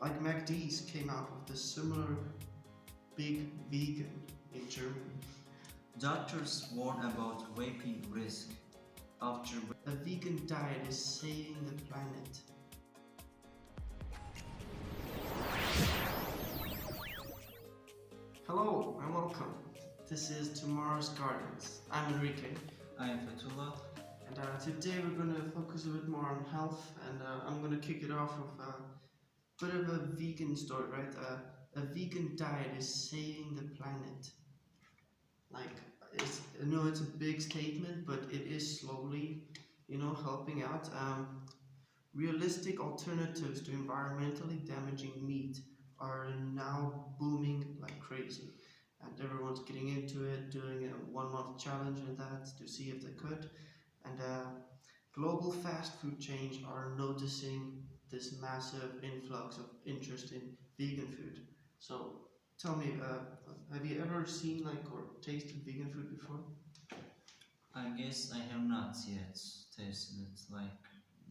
Like MacD's came out with a similar big vegan in Germany. Doctors warn about vaping risk after A vegan diet is saving the planet. Hello and welcome. This is Tomorrow's Gardens. I'm Enrique, I am Fethullah. and today we're going to focus a bit more on health, and I'm going to kick it off with a bit of a vegan story, right? A vegan diet is saving the planet. Like, I know it's a big statement, but it is slowly, helping out. Realistic alternatives to environmentally damaging meat are now booming like crazy, and everyone's getting into it, doing a 1 month challenge and that to see if they could. And global fast food chains are noticing this massive influx of interest in vegan food. So tell me, have you ever seen like or tasted vegan food before? I guess I have not yet tasted it, like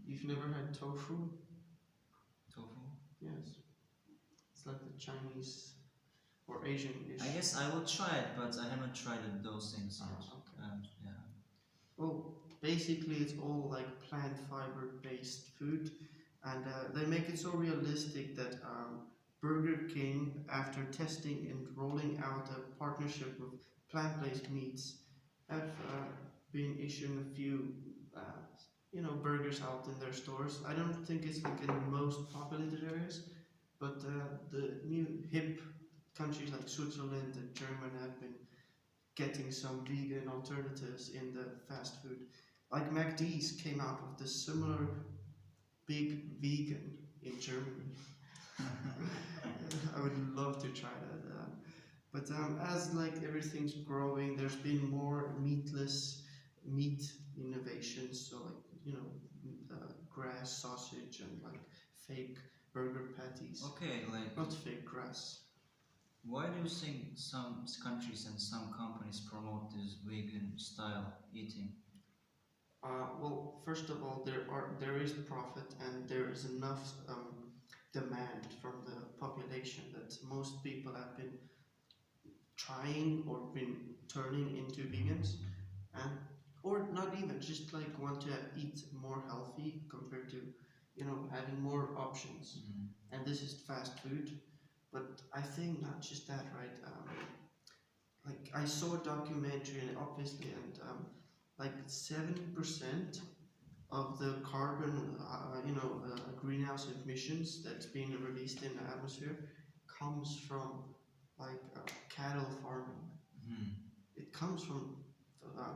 You've never had tofu? tofu. Yes, it's like the Chinese or Asian dish. I guess I will try it, but I haven't tried those things yet. Okay. Yeah. Well, basically, it's all like plant fiber based food, and they make it so realistic that Burger King, after testing and rolling out a partnership with plant based meats, have been issuing a few, burgers out in their stores. I don't think it's like in the most populated areas, but the new hip countries like Switzerland and Germany have been getting some vegan alternatives in the fast food. Like MacD's came out with a similar big vegan in Germany. I would love to try that. But as like everything's growing, there's been more meatless meat innovations. So like grass sausage and like fake burger patties. Okay, like Not fake grass. why do you think some countries and some companies promote this vegan style eating? Well, first of all, there is profit and there is enough demand from the population that most people have been trying or been turning into vegans, and or not even just like want to eat more healthy compared to having more options. Mm. And this is fast food, but I think not just that, right? Like I saw a documentary, and obviously, and like 70% of the carbon, greenhouse emissions that's being released in the atmosphere comes from like cattle farming. Mm. It comes from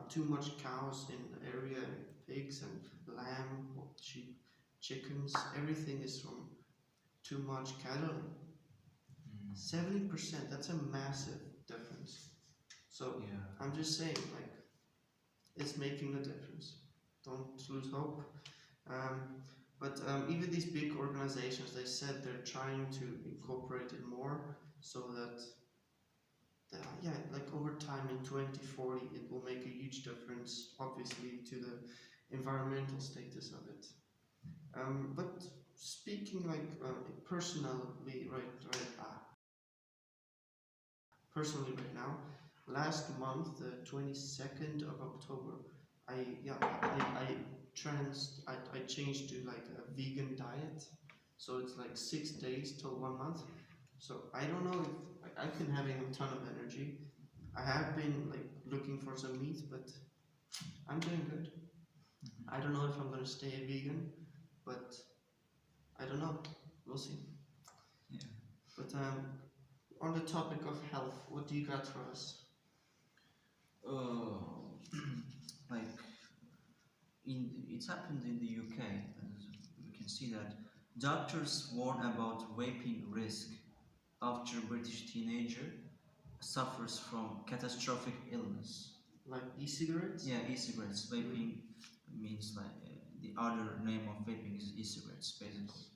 too much cows in the area, and pigs and lamb, or sheep, chickens. Everything is from too much cattle. Mm. 70%. That's a massive difference. So Yeah. I'm just saying, like, it's making a difference. Don't lose hope. But even these big organizations, they said they're trying to incorporate it more so that, like over time in 2040, it will make a huge difference, obviously, to the environmental status of it. But speaking like personally, personally right now, last month, the 22nd of October, I changed to like a vegan diet. So it's like 6 days till 1 month. So I don't know if I've been having a ton of energy. I have been like looking for some meat, but I'm doing good. Mhm. I don't know if I'm gonna stay a vegan, but I don't know. We'll see. Yeah. But on the topic of health, what do you got for us? Like it happened in the UK, as we can see that doctors warn about vaping risk after British teenager suffers from catastrophic illness. Like e-cigarettes? Yeah, e-cigarettes. Vaping means like the other name of vaping is e-cigarettes, basically.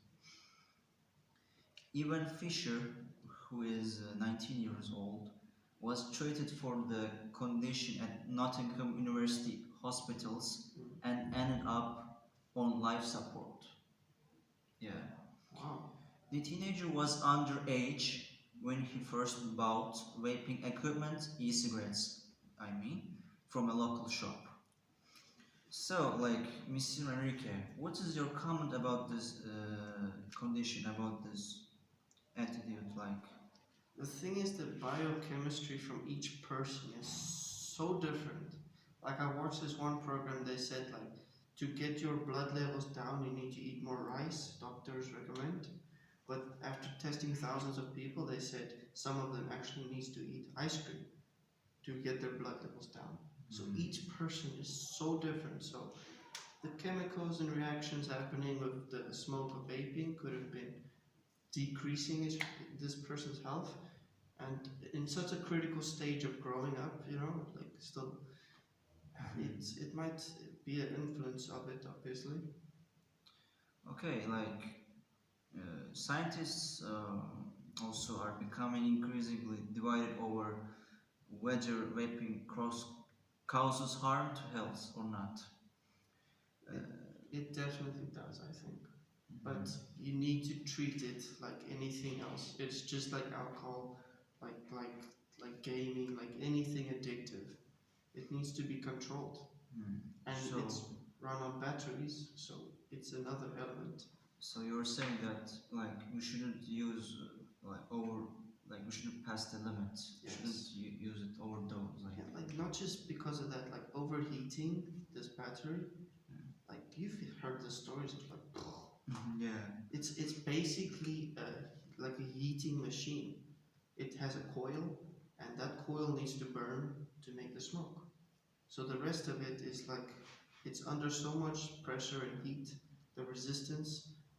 Evan Fisher, who is 19 years old, was treated for the condition at Nottingham University hospitals and ended up on life support. Yeah. Wow. The teenager was underage when he first bought vaping equipment, e-cigarettes, I mean, from a local shop. So, like, Mr. Enrique, what is your comment about this condition, about this attitude? Like, The thing is, the biochemistry from each person is so different. Like I watched this one program, they said like to get your blood levels down, you need to eat more rice. Doctors recommend. But after testing thousands of people, they said some of them actually needs to eat ice cream to get their blood levels down. So each person is so different. So the chemicals and reactions happening with the smoke of vaping could have been decreasing this person's health, and in such a critical stage of growing up, like still, it might be an influence of it, obviously. okay, like, scientists also are becoming increasingly divided over whether vaping causes harm to health or not. Uh, It definitely does, I think, but mhm. you need to treat it like anything else. It's just like alcohol, like gaming, like anything addictive. It needs to be controlled, Hmm. and So, it's run on batteries, so it's another element. so you're saying that like we shouldn't use like we shouldn't pass the limit. Shouldn't Yes. use it overdose. Like, Yeah, like not just because of that, like overheating this battery. yeah. Like you've heard the stories of like, Yeah. it's basically like a heating machine. It has a coil, and that coil needs to burn to make the smoke. So the rest of it is like it's under so much pressure and heat, the resistance.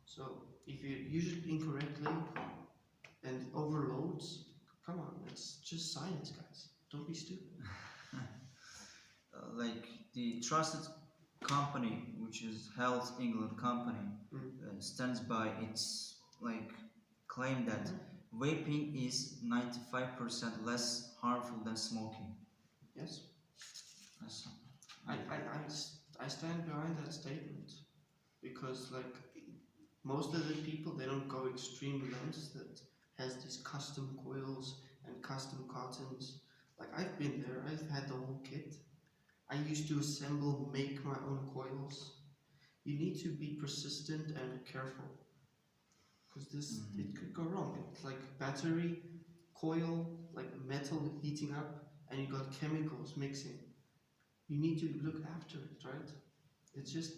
So if you use it incorrectly and overloads, come on, it's just science, guys. Don't be stupid. Like the trusted company, which is Health England company, Mm. stands by its like claim that Mhm. vaping is 95% less harmful than smoking. Yes, That's, I, I, I, I stand behind that statement because, like, most of the people they don't go extreme lengths that has these custom coils and custom cottons. Like, I've been there, I've had the whole kit. I used to assemble, make my own coils. You need to be persistent and careful because this Mhm. it could go wrong. It's like battery, coil, like metal heating up, and you got chemicals mixing. You need to look after it, right? It's just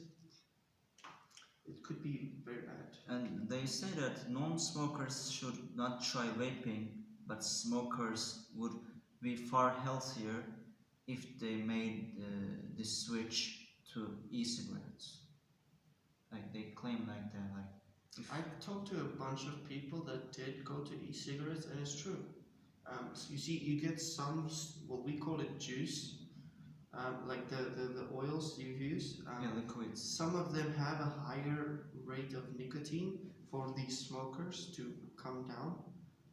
it could be very bad. And they say that non-smokers should not try vaping, but smokers would be far healthier if they made the switch to e-cigarettes. Like they claim like that. Like if I've talked to a bunch of people that did go to e-cigarettes, and it's true. So you see, you get some what we call it juice, like the oils you use. yeah, liquids. Some of them have a higher rate of nicotine for these smokers to come down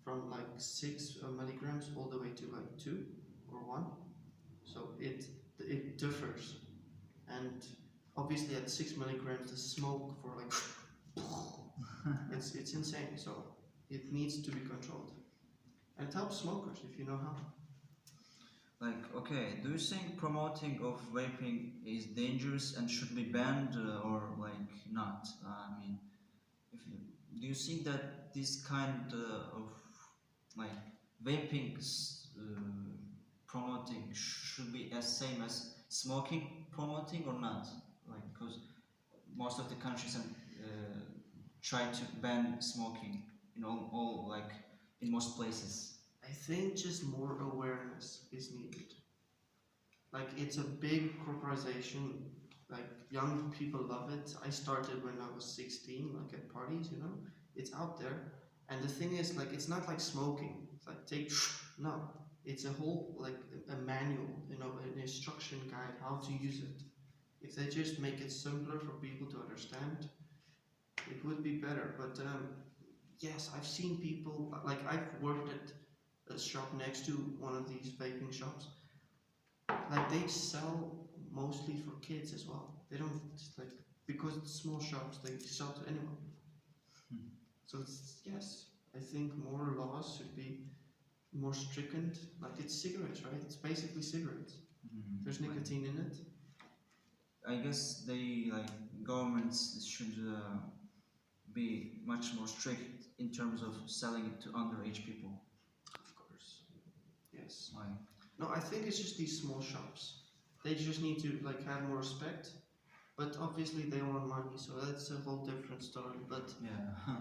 from like 6 milligrams all the way to like 2 or 1. So it differs, and obviously at 6 milligrams, the smoke for like it's insane. So it needs to be controlled, and it helps smokers if you know how. Like, okay, do you think promoting of vaping is dangerous and should be banned or like not? I mean, if you, do you think that this kind of like vaping promoting should be as same as smoking promoting or not? Like, because most of the countries try to ban smoking in all like in most places. I think just more awareness is needed. Like it's a big corporation. Like young people love it. I started when I was 16, like at parties. It's out there. And the thing is, like, it's not like smoking. It's like take no. It's a whole like a manual, an instruction guide how to use it. If they just make it simpler for people to understand, it would be better. But yes, I've seen people like I've worked at a shop next to one of these vaping shops. Like they sell mostly for kids as well. They don't just like because it's small shops. They sell to anyone. So yes, I think more laws should be more stringent. Like it's cigarettes, right? It's basically cigarettes. There's nicotine in it. I guess they like governments should be much more strict in terms of selling it to underage people. Of course. Yes. Like No, I think it's just these small shops. They just need to like have more respect. But obviously they want money, so that's a whole different story. But yeah,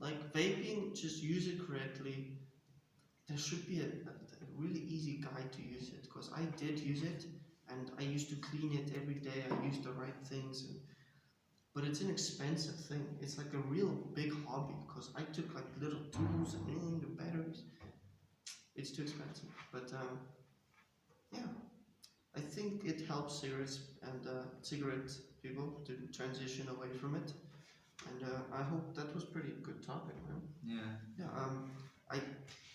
like vaping, just use it correctly. There should be a really easy guide to use it because I did use it and I used to clean it every day. I used the right things, but it's an expensive thing. It's like a real big hobby because I took like little tools and the batteries. It's too expensive, but yeah, I think it helps cigarettes and cigarette people to transition away from it. And I hope that was pretty good topic, man. yeah. Yeah, I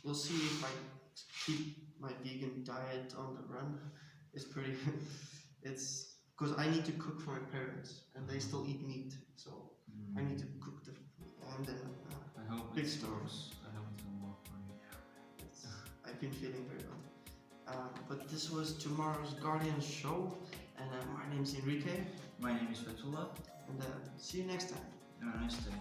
will see if I keep my vegan diet on the run. It's pretty, it's because I need to cook for my parents and they still eat meat, so I need to cook the and then I hope big it story. works. I hope it will work for you. it's, I've been feeling very well. But this was tomorrow's Guardian show, and my name's Enrique, My name is Fethullah. and see you next time. Have a nice day.